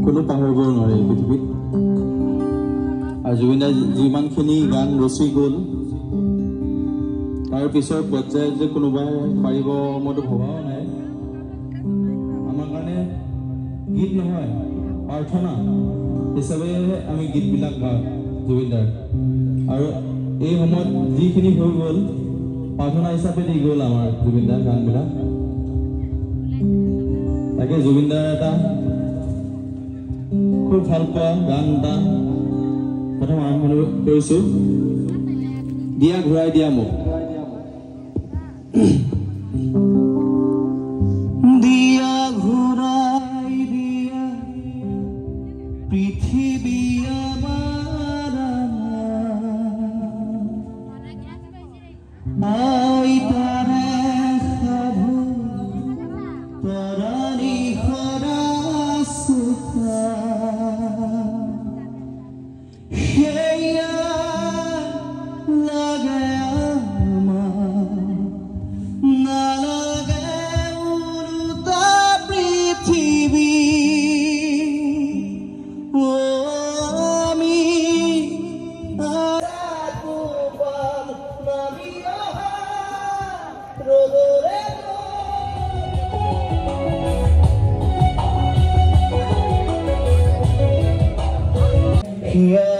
কোনো পাহৰিব নোৱাৰে পৃথিৱীত আৰু জুবিন দাই যিমানখিনি গান ৰচি গ'ল তাৰ পিছৰ পৰ্যায়ত যে কোনোবাই পাৰিব মইতো ভবাও নাই। আমাৰ কাৰণে গীত নহয় প্ৰাৰ্থনা হিচাপে আমি গীতবিলাক গাওঁ জুবিন দাৰ, আৰু এই সময়ত যিখিনি হৈ গ'ল প্ৰাৰ্থনা হিচাপে দি গ'ল আমাৰ জুবিন দাৰ গানবিলাক। তাকে জুবিন দাৰ এটা খুব ভাল পোৱা গান এটা প্ৰথম আৰম্ভ কৰিছোঁ, দিয়া ঘূৰাই দিয়া মোক। দিয়া ঘূৰাই দিয়া পৃথিৱী আইতাৰে সাধু তৰাণী সৰা সুখা সেয়া লাগে নালাগে উৰুতা পৃথিৱী আমি Yeah.